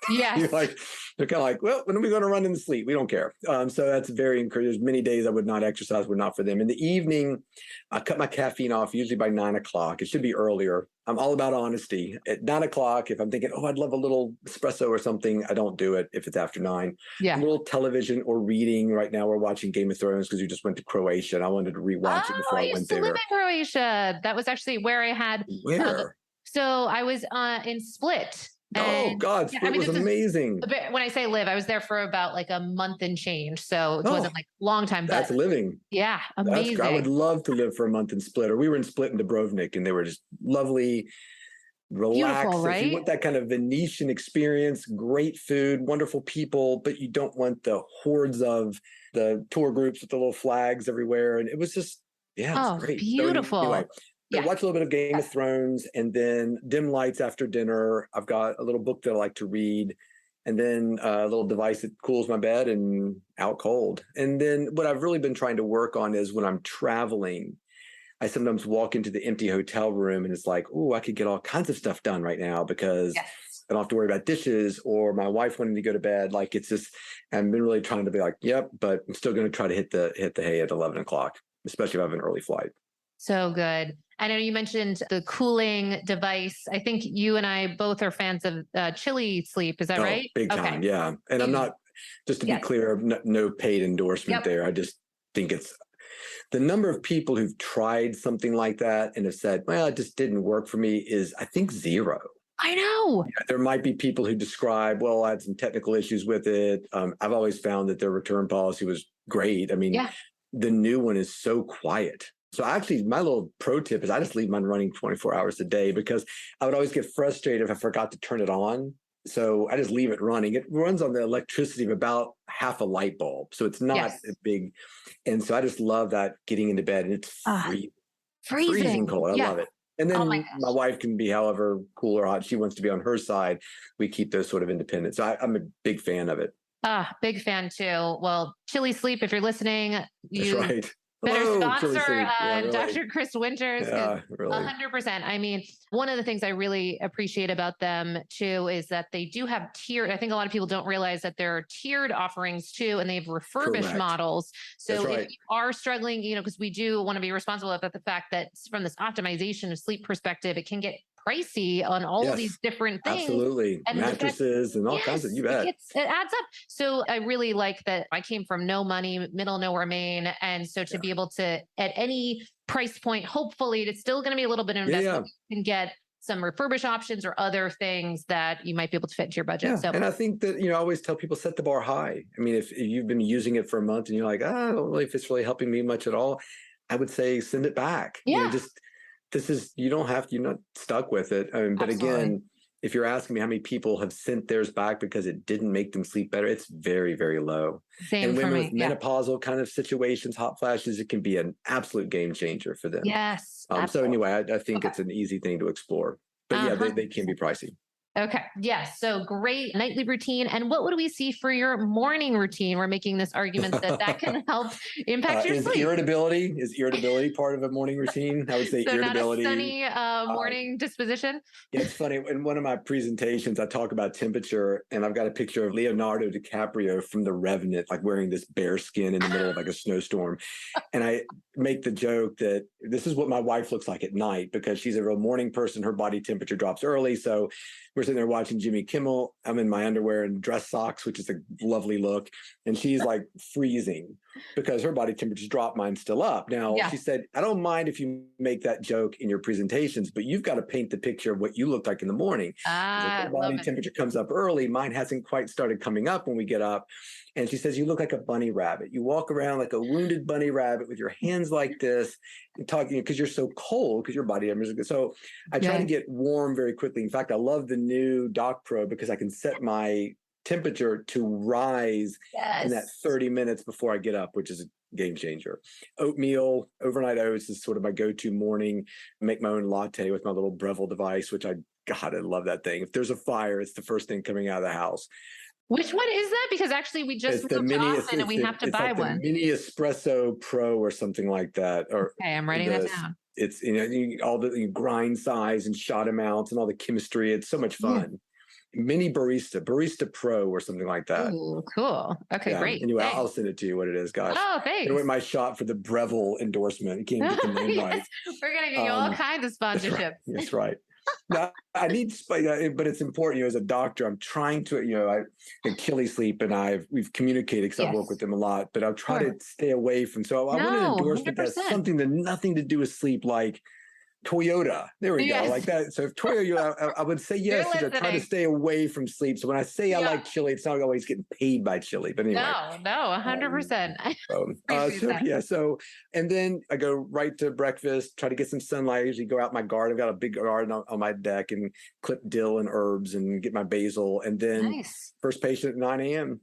S1: Yes.
S2: You're like, they're kind of like, well, when are we going to run in the sleep? We don't care. So that's very encouraging. There's many days I would not exercise, were not for them. In the evening, I cut my caffeine off usually by 9 o'clock. It should be earlier. I'm all about honesty. At 9 o'clock, if I'm thinking, oh, I'd love a little espresso or something, I don't do it if it's after 9.
S1: Yeah.
S2: A little television or reading. Right now, we're watching Game of Thrones because we just went to Croatia and I wanted to rewatch it before
S1: I
S2: I
S1: used
S2: went
S1: to live
S2: there.
S1: in Croatia. That was actually where I had.
S2: Where?
S1: So I was in Split.
S2: Oh,
S1: And
S2: God,
S1: yeah,
S2: Split was amazing.
S1: when I say live, I was there for about like a month and change. So it
S2: Oh,
S1: wasn't like a long time,
S2: that's
S1: but
S2: living.
S1: yeah,
S2: I would
S1: amazing.
S2: love to live for a month in Split. Or we were in Split and Dubrovnik, and they were just lovely,
S1: Beautiful,
S2: relaxed. So if you
S1: right?
S2: want that kind of Venetian experience, great food, wonderful people, but you don't want the hordes of the tour groups with the little flags everywhere. And it was just, yeah, it was
S1: Oh,
S2: great. So anyway,
S1: beautiful.
S2: so
S1: Yeah.
S2: watch a little bit of Game of Thrones, and then dim lights after dinner. I've got a little book that I like to read, and then a little device that cools my bed, and out cold. And then what I've really been trying to work on is when I'm traveling, I sometimes walk into the empty hotel room and it's like, oh, I could get all kinds of stuff done right now because
S1: Yes.
S2: I don't have to worry about dishes or my wife wanting to go to bed. Like, it's just, I've been really trying to be like, yep, but I'm still going to try to hit the hay at 11 o'clock, especially if I have an early flight.
S1: So good. I know you mentioned the cooling device. I think you and I both are fans of Chili Sleep. Is that
S2: Oh,
S1: right?
S2: big
S1: Okay.
S2: time. Yeah. And I'm not, just to be
S1: Yes.
S2: clear, no paid endorsement
S1: Yep.
S2: there. I just think it's the number of people who've tried something like that and have said, well, it just didn't work for me is, I think, zero.
S1: I know.
S2: Yeah, there might be people who describe, well, I had some technical issues with it. I've always found that their return policy was great. I mean,
S1: Yeah.
S2: the new one is so quiet. So actually, my little pro tip is I just leave mine running 24 hours a day, because I would always get frustrated if I forgot to turn it on. So I just leave it running. It runs on the electricity of about half a light bulb. So it's not
S1: Yes.
S2: a big. And so I just love that, getting into bed, and it's freezing
S1: Freezing.
S2: cold. I
S1: Yeah.
S2: love it. And
S1: Oh my
S2: then my
S1: gosh.
S2: wife can be however cool or hot she wants to be on her side. We keep those sort of independent. So I'm a big fan of it.
S1: Big fan too. Well, Chili Sleep, if you're listening,
S2: That's
S1: you
S2: right.
S1: better
S2: Hello, Chili
S1: sponsor
S2: Sleep. Yeah, really.
S1: Dr. Chris Winters, because
S2: Yeah, really.
S1: 100%. I mean, one of the things I really appreciate about them too is that they do have tiered. I think a lot of people don't realize that there are tiered offerings too, and they have refurbished
S2: Correct.
S1: models. So
S2: That's
S1: if
S2: right.
S1: you are struggling, because we do want to be responsible about the fact that from this optimization of sleep perspective, it can get pricey on all of these
S2: Yes,
S1: different things.
S2: absolutely.
S1: And the fact,
S2: Mattresses and all kinds of, you bet.
S1: it adds up. So I really like that I came from no money, middle nowhere, Maine. And so to
S2: Yeah.
S1: be able to, at any price point, hopefully it's still going to be a little bit of investment. You can get some refurbished options or other things that you might be able to fit into your budget.
S2: Yeah.
S1: So,
S2: And I think that, I always tell people, set the bar high. I mean, if you've been using it for a month and you're like, I don't really, if it's really helping me much at all, I would say send it back.
S1: yeah,
S2: You don't have to, you're not stuck with it. But
S1: absolutely.
S2: again, if you're asking me how many people have sent theirs back because it didn't make them sleep better, it's very, very low.
S1: Same
S2: And
S1: for
S2: women
S1: me.
S2: with menopausal kind of situations, hot flashes, it can be an absolute game changer for them.
S1: Yes.
S2: So
S1: Absolutely.
S2: anyway, I think
S1: Okay.
S2: it's an easy thing to explore. But yeah, they can be pricey.
S1: Okay. Yes. So great nightly routine. And what would we see for your morning routine? We're making this argument that can help impact your sleep.
S2: Is irritability part of a morning routine? I would say
S1: So
S2: irritability.
S1: not a sunny morning disposition.
S2: Yeah, it's funny. In one of my presentations, I talk about temperature, and I've got a picture of Leonardo DiCaprio from The Revenant, like wearing this bear skin in the middle of like a snowstorm. And I make the joke that this is what my wife looks like at night, because she's a real morning person. Her body temperature drops early. So we're sitting there watching Jimmy Kimmel. I'm in my underwear and dress socks, which is a lovely look. And she's like freezing because her body temperature's dropped, mine's still up. Now, she said, I don't mind if you make that joke in your presentations, but you've got to paint the picture of what you look like in the morning. Her body temperature comes up early. Mine hasn't quite started coming up when we get up. And she says, you look like a bunny rabbit. You walk around like a wounded bunny rabbit with your hands like this and talking, because you're so cold, because your body temperature. So I try to get warm very quickly. In fact, I love the new Doc Pro because I can set my temperature to rise in that
S1: Yes.
S2: 30 minutes before I get up, which is a game changer. Oatmeal, overnight oats is sort of my go-to morning. I make my own latte with my little Breville device, which God, I love that thing. If there's a fire, it's the first thing coming out of the house.
S1: Which one is that? Because actually we just
S2: It's the
S1: moved to
S2: mini,
S1: Austin and we have to
S2: it's
S1: buy
S2: like the
S1: one.
S2: mini espresso pro or something like that. Or
S1: Okay, I'm writing that down.
S2: it's, all the grind size and shot amounts and all the chemistry. It's so much fun. Mini barista pro or something like that.
S1: Ooh, cool. Okay,
S2: Yeah.
S1: Great.
S2: Anyway,
S1: Thanks.
S2: I'll send it to you what it is, gosh.
S1: Oh, thanks.
S2: Anyway, my shot for the Breville endorsement. You can't get the name right.
S1: We're going to give you all kinds of sponsorships.
S2: That's right. Now, I need, but it's important, as a doctor, I'm trying to, Achilles sleep and we've communicated because I work with them a lot, but I'll try to stay away from, so I want an endorsement
S1: 100%.
S2: that's something that nothing to do with sleep, like Toyota. There we go. Like that. So if Toyota, I would say yes, because I try to stay away from sleep. So when I say I like chili, it's not always getting paid by chili. But anyway.
S1: No, 100%.
S2: And then I go right to breakfast, try to get some sunlight. I usually go out my garden. I've got a big garden on my deck and clip dill and herbs and get my basil. And then first patient at 9 a.m.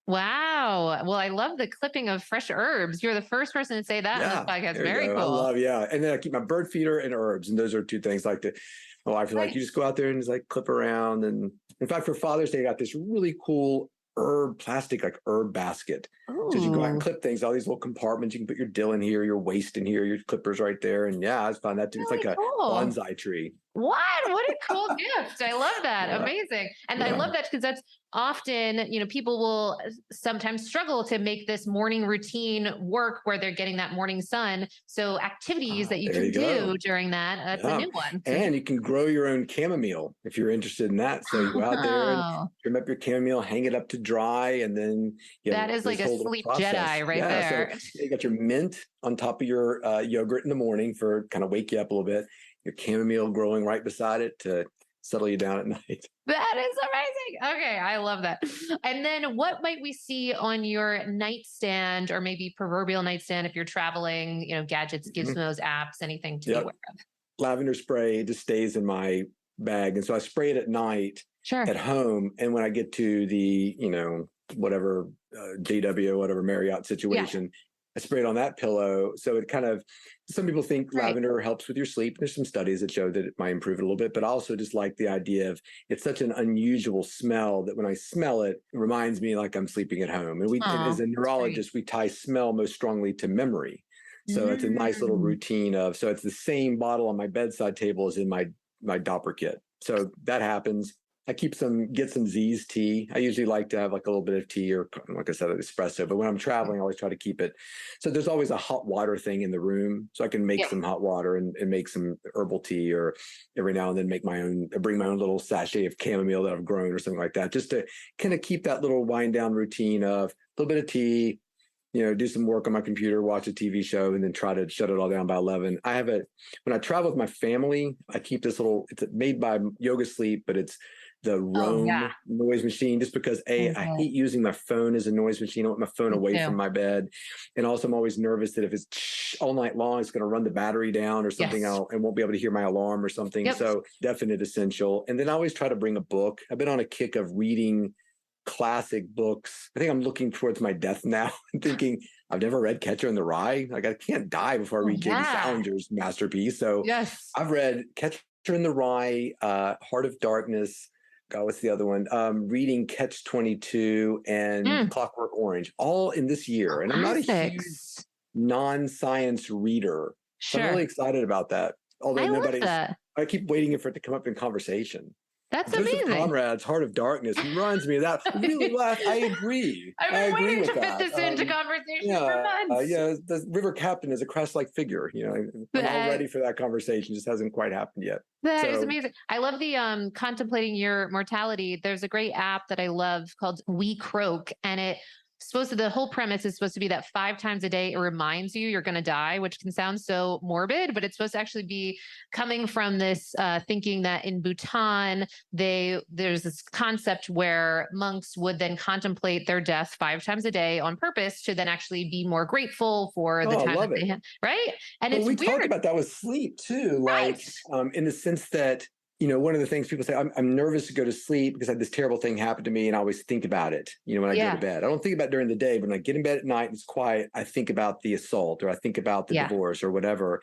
S1: Wow. Well, I love the clipping of fresh herbs. You're the first person to say that on this podcast. Very cool.
S2: I love, and then I keep my bird feeder and herbs. And those are two things my wife is like, you just go out there and just like clip around. And in fact, for Father's Day, I got this really cool plastic herb basket.
S1: Ooh.
S2: So you go out and clip things, all these little compartments. You can put your dill in here, your waste in here, your clippers right there. And I just found that too. It's like a bonsai tree.
S1: What a cool gift. I love that. Amazing. And I love that because that's often, people will sometimes struggle to make this morning routine work where they're getting that morning sun. So activities that you can do during that, that's a new one.
S2: And you can grow your own chamomile if you're interested in that. So you go out there and trim up your chamomile, hang it up to dry, and then
S1: that is like a sleep Jedi right there.
S2: So you got your mint on top of your yogurt in the morning for kind of wake you up a little bit. Your chamomile growing right beside it to settle you down at night.
S1: That is amazing. Okay, I love that. And then what might we see on your nightstand, or maybe proverbial nightstand if you're traveling, gadgets, gizmos, apps, anything to be aware of?
S2: Lavender spray just stays in my bag. And so I spray it at night at home. And when I get to the, whatever JW, whatever Marriott situation, I spray it on that pillow. So it kind of, some people think lavender helps with your sleep. There's some studies that show that it might improve it a little bit, but I also just like the idea of it's such an unusual smell that when I smell it, it reminds me like I'm sleeping at home. And as a neurologist, we tie smell most strongly to memory. So it's a nice little routine so it's the same bottle on my bedside table as in my Doppler kit. So that happens. I get some Z's tea. I usually like to have like a little bit of tea or, like I said, an espresso. But when I'm traveling, I always try to keep it. So there's always a hot water thing in the room. So I can make some hot water and make some herbal tea, or every now and then bring my own little sachet of chamomile that I've grown or something like that, just to kind of keep that little wind down routine of a little bit of tea, do some work on my computer, watch a TV show, and then try to shut it all down by 11. When I travel with my family, I keep this it's made by Yoga Sleep, but it's the Roam noise machine, just because I hate using my phone as a noise machine. I want my phone away from my bed. And also I'm always nervous that if it's all night long, it's going to run the battery down or something and won't be able to hear my alarm or something. So definite essential. And then I always try to bring a book. I've been on a kick of reading classic books. I think I'm looking towards my death now and thinking, I've never read Catcher in the Rye. Like I can't die before I read J.D. Salinger's masterpiece. So I've read Catcher in the Rye, Heart of Darkness. God, what's the other one? Reading Catch-22 and Clockwork Orange, all in this year. And I'm not a huge non-science reader. So I'm really excited about that. Although I keep waiting for it to come up in conversation.
S1: That's
S2: Joseph
S1: amazing.
S2: Conrad's Heart of Darkness reminds me of that. Really, I agree.
S1: I've been waiting to fit this into conversation for months.
S2: The River Captain is a Christ-like figure. I'm all ready for that conversation. Just hasn't quite happened yet.
S1: That is amazing. I love the contemplating your mortality. There's a great app that I love called We Croak, and the whole premise is supposed to be that 5 times a day it reminds you you're going to die, which can sound so morbid, but it's supposed to actually be coming from this thinking that in Bhutan, there's this concept where monks would then contemplate their death 5 times a day on purpose to then actually be more grateful for the time that they had. Right. And it's
S2: we
S1: weird.
S2: talked about that with sleep too, like in the sense that one of the things people say, I'm nervous to go to sleep because I had this terrible thing happen to me and I always think about it, when I go to bed. I don't think about it during the day, but when I get in bed at night and it's quiet, I think about the assault or I think about the divorce or whatever.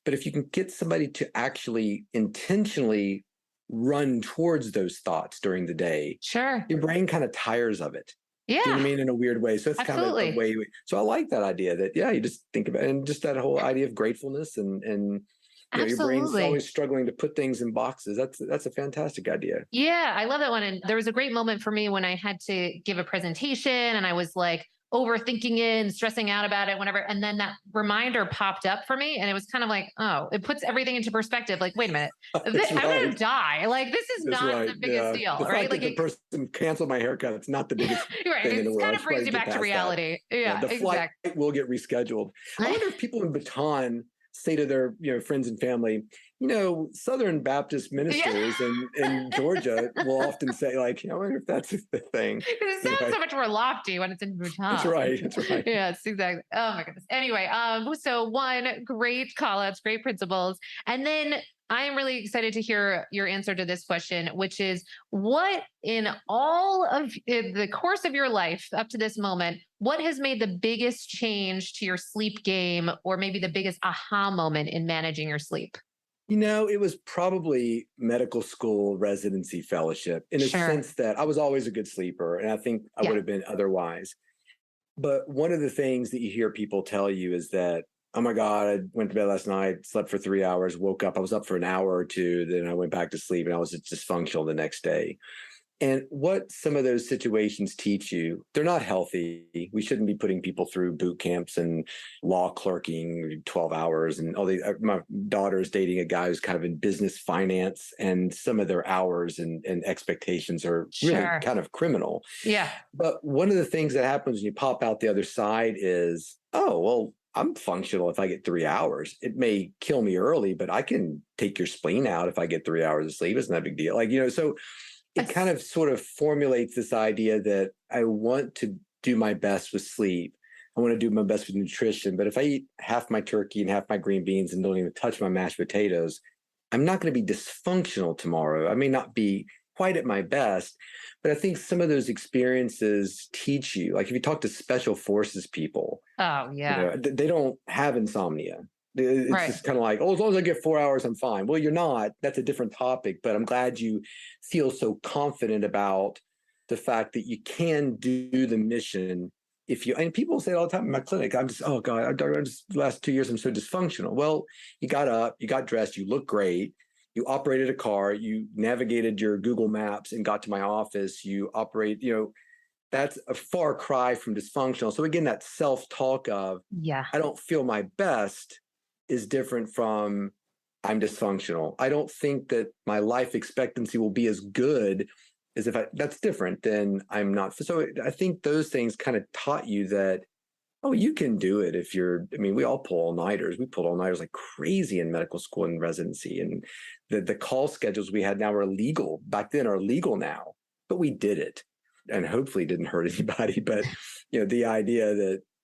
S2: But if you can get somebody to actually intentionally run towards those thoughts during the day,
S1: Sure.
S2: your brain kind of tires of it.
S1: Yeah.
S2: Do you know what I mean? In a weird way. So it's
S1: Absolutely.
S2: kind of a way. So I like that idea that, you just think about it, and just that whole idea of gratefulness and your brain's always struggling to put things in boxes. That's a fantastic idea.
S1: Yeah, I love that one. And there was a great moment for me when I had to give a presentation and I was like overthinking it and stressing out about it, whenever. And then that reminder popped up for me. And it was kind of like, oh, it puts everything into perspective. Like, wait a minute, I'm going to die. Like, this is not the biggest deal,
S2: the
S1: right?
S2: Fact
S1: like
S2: that the person canceled my haircut, it's not the biggest thing in the world.
S1: It kind of brings you back to reality. That. Yeah,
S2: the flight will get rescheduled. I wonder if people in Baton say to their friends and family, Southern Baptist ministers in Georgia will often say, like, I wonder if that's the thing.
S1: It sounds so much more lofty when it's in Bhutan.
S2: That's right.
S1: Yeah, it's exactly. Oh my goodness. Anyway, so one, great call outs, great principles. And then I am really excited to hear your answer to this question, which is, what in all of the course of your life up to this moment, what has made the biggest change to your sleep game, or maybe the biggest aha moment in managing your sleep?
S2: It was probably medical school residency fellowship, in a sense that I was always a good sleeper, and I think I would have been otherwise. But one of the things that you hear people tell you is that, oh my God, I went to bed last night, slept for 3 hours, woke up, I was up for an hour or two, then I went back to sleep and I was dysfunctional the next day. And what some of those situations teach you, they're not healthy. We shouldn't be putting people through boot camps and law clerking 12 hours and all these. My daughter is dating a guy who's kind of in business finance, and some of their hours and expectations are really kind of criminal.
S1: Yeah.
S2: But one of the things that happens when you pop out the other side is, oh, well, I'm functional if I get 3 hours. It may kill me early, but I can take your spleen out if I get 3 hours of sleep. It's not a big deal. So it kind of sort of formulates this idea that I want to do my best with sleep. I want to do my best with nutrition. But if I eat half my turkey and half my green beans and don't even touch my mashed potatoes, I'm not going to be dysfunctional tomorrow. I may not be quite at my best, but I think some of those experiences teach you. Like if you talk to special forces people, they don't have insomnia. It's just kind of like, oh, as long as I get 4 hours, I'm fine. Well, you're not. That's a different topic, but I'm glad you feel so confident about the fact that you can do the mission. And people say it all the time in my clinic, I'm just, oh God, the last 2 years, I'm so dysfunctional. Well, you got up, you got dressed, you look great. You operated a car, you navigated your Google Maps and got to my office. You operate, that's a far cry from dysfunctional. So again, that self-talk of, I don't feel my best is different from I'm dysfunctional. I don't think that my life expectancy will be as good as that's different than I'm not. So I think those things kind of taught you that, oh, you can do it we all pull all-nighters. We pulled all-nighters like crazy in medical school and residency. And the call schedules we had now are illegal. Back then are legal now, but we did it and hopefully didn't hurt anybody. But, the idea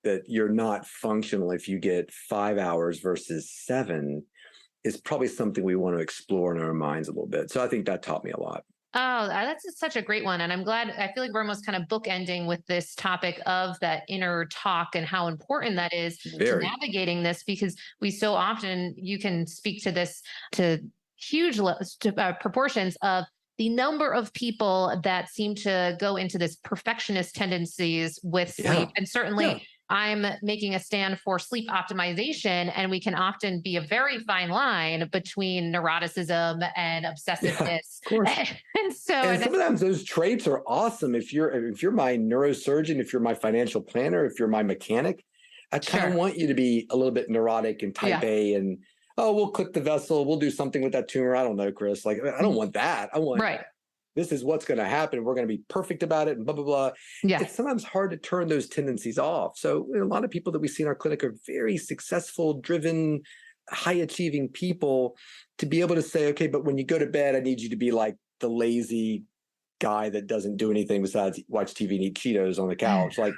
S2: that you're not functional if you get 5 hours versus 7 is probably something we want to explore in our minds a little bit. So I think that taught me a lot.
S1: Oh, that's such a great one. And I'm glad, I feel like we're almost kind of bookending with this topic of that inner talk and how important that is to navigating this, because we so often, you can speak to this to huge proportions of the number of people that seem to go into this perfectionist tendencies with sleep. And certainly I'm making a stand for sleep optimization, and we can often be a very fine line between neuroticism and obsessiveness.
S2: Of course.
S1: And
S2: sometimes those traits are awesome. If you're my neurosurgeon, if you're my financial planner, if you're my mechanic, I kind of want you to be a little bit neurotic and type A and, oh, we'll click the vessel. We'll do something with that tumor. I don't know, Chris. Like, I don't want that. I want, this is what's going to happen. We're going to be perfect about it and blah, blah, blah. Yeah. It's sometimes hard to turn those tendencies off. So a lot of people that we see in our clinic are very successful, driven, high achieving people, to be able to say, okay, but when you go to bed, I need you to be like the lazy guy that doesn't do anything besides watch TV and eat Cheetos on the couch. Like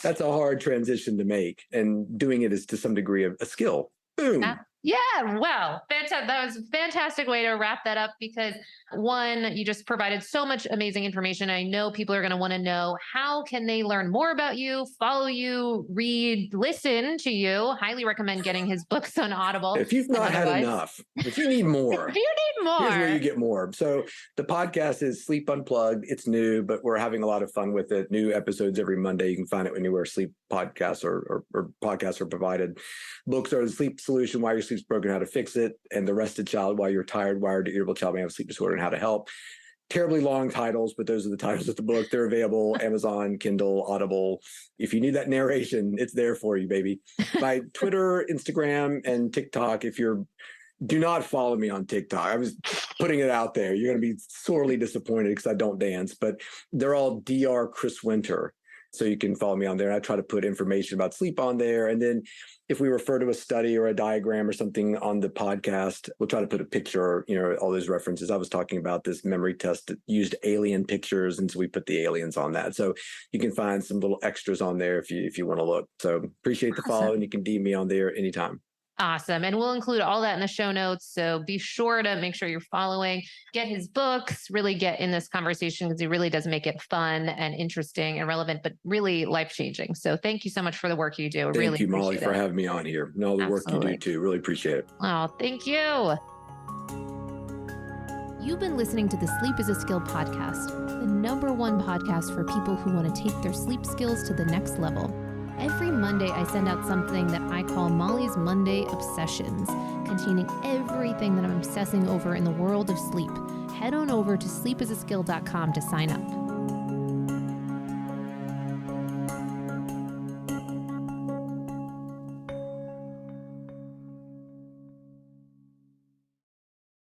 S2: that's a hard transition to make. And doing it is to some degree of a skill. Boom.
S1: Yeah, well, fantastic. That was a fantastic way to wrap that up because one, you just provided so much amazing information. I know people are going to want to know how can they learn more about you, follow you, read, listen to you. Highly recommend getting his books on Audible.
S2: If you've not had enough, if you need more,
S1: if you need more,
S2: here's where you get more. So the podcast is Sleep Unplugged. It's new, but we're having a lot of fun with it. New episodes every Monday. You can find it anywhere sleep podcasts or podcasts are provided. Books are The Sleep Solution, Why Your Sleep's Broken, How to Fix It, and The Rested Child, Why You're Tired, Wired, Irritable Child May Have a Sleep Disorder, and How to Help. Terribly long titles, but those are the titles of the book. They're available Amazon, Kindle, Audible. If you need that narration, it's there for you, baby. My Twitter, Instagram, and TikTok. Do not follow me on TikTok. I was putting it out there. You're going to be sorely disappointed because I don't dance, but they're all Dr. Chris Winter. So you can follow me on there. I try to put information about sleep on there. And then if we refer to a study or a diagram or something on the podcast, we'll try to put a picture, all those references. I was talking about this memory test that used alien pictures. And so we put the aliens on that. So you can find some little extras on there if you want to look. So appreciate the follow, and you can DM me on there anytime.
S1: Awesome. And we'll include all that in the show notes. So be sure to make sure you're following, get his books, really get in this conversation because he really does make it fun and interesting and relevant, but really life-changing. So thank you so much for the work you do.
S2: Thank you, Molly, for having me on here and all the work you do too. Really appreciate it.
S1: Oh, thank you. You've been listening to the Sleep is a Skill podcast, the #1 podcast for people who want to take their sleep skills to the next level. Every Monday, I send out something that I call Molly's Monday Obsessions, containing everything that I'm obsessing over in the world of sleep. Head on over to sleepisaskill.com to sign up.